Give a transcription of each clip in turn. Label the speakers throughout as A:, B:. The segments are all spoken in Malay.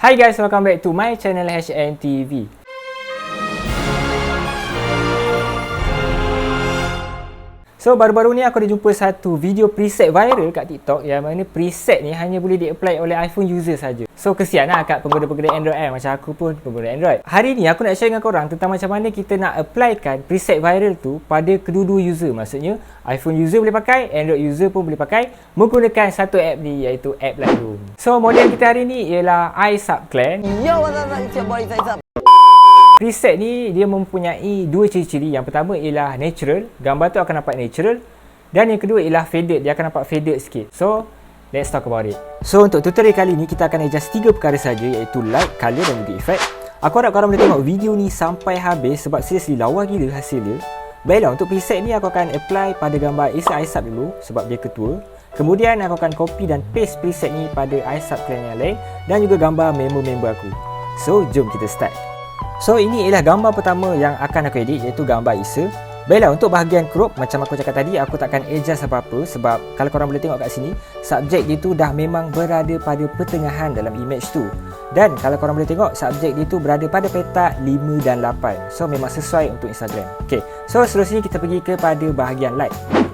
A: Hi guys, welcome back to my channel HNTV. So baru-baru ni aku ada jumpa satu video preset viral kat TikTok yang mana preset ni hanya boleh di-apply oleh iPhone user saja. So kesian lah kat pengguna-pengguna Android macam aku pun pengguna Android. Hari ni aku nak share dengan korang tentang macam mana kita nak applykan preset viral tu pada kedua-dua user. Maksudnya iPhone user boleh pakai, Android user pun boleh pakai menggunakan satu app ni iaitu app Lightroom. So model kita hari ni ialah iSubclan.
B: Yo, what's up? It's your boy Zaizab.
A: Preset ni dia mempunyai dua ciri-ciri. Yang pertama ialah natural, gambar tu akan nampak natural. Dan yang kedua ialah faded, dia akan nampak faded sikit. So, let's talk about it. So, untuk tutorial kali ni kita akan adjust 3 perkara saja, iaitu light, color dan juga effect. Aku harap korang boleh tengok video ni sampai habis sebab seriously lawa gila hasil dia. Baiklah, untuk preset ni aku akan apply pada gambar iSub dulu sebab dia ketua. Kemudian aku akan copy dan paste preset ni pada iSubclan yang lain dan juga gambar member-member aku. So, jom kita start. So ini ialah gambar pertama yang akan aku edit, iaitu gambar Isa. Baiklah, untuk bahagian crop macam aku cakap tadi, aku takkan adjust apa-apa sebab kalau korang boleh tengok kat sini, subjek dia tu dah memang berada pada pertengahan dalam image tu. Dan kalau korang boleh tengok, subjek dia tu berada pada petak 5 dan 8. So memang sesuai untuk Instagram. Okay, so seterusnya kita pergi kepada bahagian light.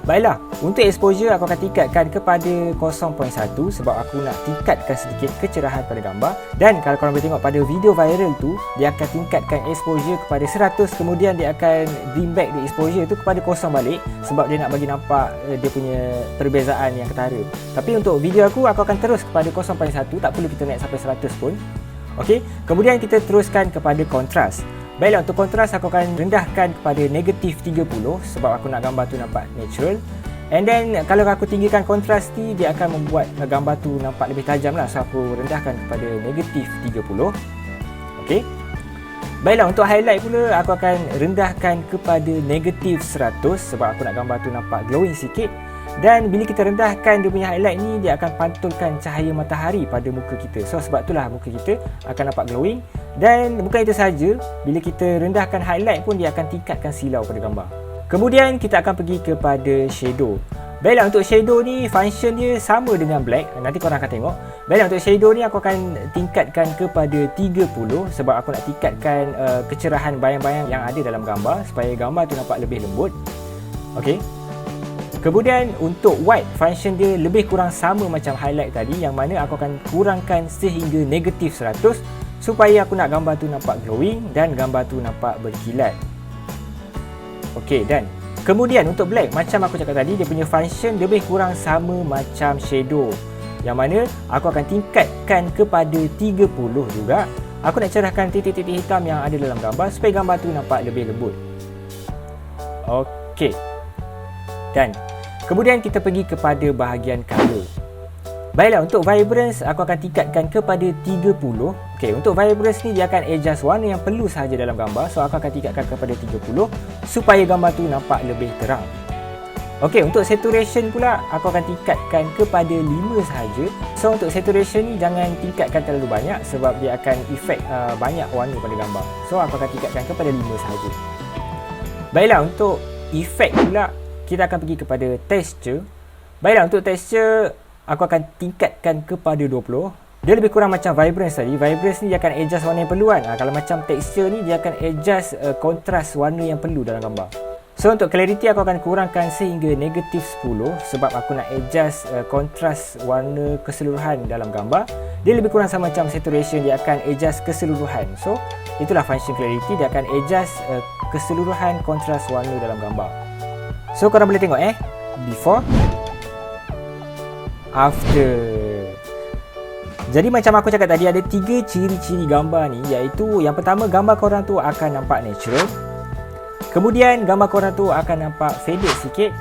A: Baiklah, untuk exposure aku akan tingkatkan kepada 0.1 sebab aku nak tingkatkan sedikit kecerahan pada gambar. Dan kalau korang boleh tengok pada video viral tu, dia akan tingkatkan exposure kepada 100, kemudian dia akan bring back the exposure tu kepada 0 balik sebab dia nak bagi nampak dia punya perbezaan yang ketara. Tapi untuk video aku akan terus kepada 0.1, tak perlu kita naik sampai 100 pun. Okey, kemudian kita teruskan kepada kontras. Baiklah, untuk kontras aku akan rendahkan kepada negatif 30 sebab aku nak gambar tu nampak natural. And then kalau aku tinggikan kontras ni, dia akan membuat gambar tu nampak lebih tajam lah. So aku rendahkan kepada negatif 30. Okey. Baiklah, untuk highlight pula aku akan rendahkan kepada negatif 100 sebab aku nak gambar tu nampak glowing sikit. Dan bila kita rendahkan dia punya highlight ni, dia akan pantulkan cahaya matahari pada muka kita. So sebab itulah muka kita akan nampak glowing. Dan bukan itu saja, bila kita rendahkan highlight pun dia akan tingkatkan silau pada gambar. Kemudian kita akan pergi kepada shadow. Baiklah, untuk shadow ni function dia sama dengan black. Nanti korang akan tengok. Baiklah, untuk shadow ni aku akan tingkatkan kepada 30 sebab aku nak tingkatkan kecerahan bayang-bayang yang ada dalam gambar supaya gambar tu nampak lebih lembut. Okey. Kemudian untuk white, function dia lebih kurang sama macam highlight tadi, yang mana aku akan kurangkan sehingga negatif 100 supaya aku nak gambar tu nampak glowing dan gambar tu nampak berkilat. Okey, dan kemudian untuk black, macam aku cakap tadi, dia punya function lebih kurang sama macam shadow, yang mana aku akan tingkatkan kepada 30 juga. Aku nak cerahkan titik-titik hitam yang ada dalam gambar supaya gambar tu nampak lebih lembut. Okey. Dan kemudian kita pergi kepada bahagian color. Baiklah, untuk vibrance aku akan tingkatkan kepada 30. Okey, untuk vibrance ni dia akan adjust warna yang perlu sahaja dalam gambar. So aku akan tingkatkan kepada 30 supaya gambar tu nampak lebih terang. Okey, untuk saturation pula aku akan tingkatkan kepada 5 sahaja. So untuk saturation ni jangan tingkatkan terlalu banyak sebab dia akan efek banyak warna pada gambar. So aku akan tingkatkan kepada 5 sahaja. Baiklah, untuk efek pula kita akan pergi kepada texture. Baiklah, untuk texture aku akan tingkatkan kepada 20. Dia lebih kurang macam vibrance tadi. Vibrance ni dia akan adjust warna yang perlu kan. Kalau macam texture ni dia akan adjust kontras warna yang perlu dalam gambar. So untuk clarity aku akan kurangkan sehingga negatif 10 sebab aku nak adjust kontras warna keseluruhan dalam gambar. Dia lebih kurang sama macam saturation, dia akan adjust keseluruhan. So itulah function clarity, dia akan adjust keseluruhan kontras warna dalam gambar. So korang boleh tengok before, after. Jadi macam aku cakap tadi, ada 3 ciri-ciri gambar ni, iaitu yang pertama, gambar korang tu akan nampak natural. Kemudian gambar korang tu akan nampak faded sikit.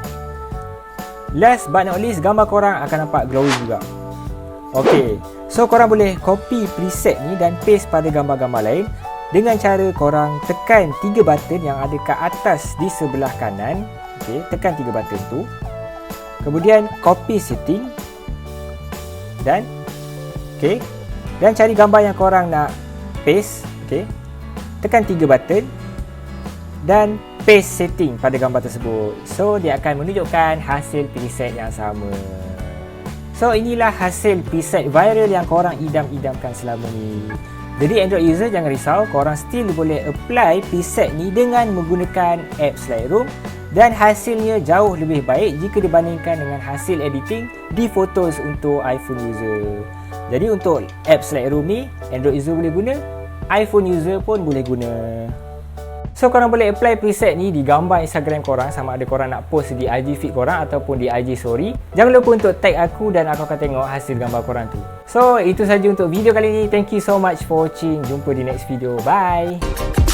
A: Last but not least, gambar korang akan nampak glowing juga. Ok, so korang boleh copy preset ni dan paste pada gambar-gambar lain dengan cara korang tekan 3 button yang ada kat atas di sebelah kanan. Okay, tekan 3 button tu. Kemudian copy setting. Dan dan cari gambar yang korang nak paste. Okay, tekan 3 button dan paste setting pada gambar tersebut. So dia akan menunjukkan hasil preset yang sama. So inilah hasil preset viral yang korang idam-idamkan selama ni. Jadi Android user jangan risau, korang still boleh apply preset ni dengan menggunakan apps Lightroom dan hasilnya jauh lebih baik jika dibandingkan dengan hasil editing di Photos untuk iPhone user. Jadi untuk apps Lightroom ni, Android user boleh guna, iPhone user pun boleh guna. So korang boleh apply preset ni di gambar Instagram korang, sama ada korang nak post di IG feed korang ataupun di IG story. Jangan lupa untuk tag aku dan aku akan tengok hasil gambar korang tu. So itu saja untuk video kali ni. Thank you so much for watching. Jumpa di next video. Bye.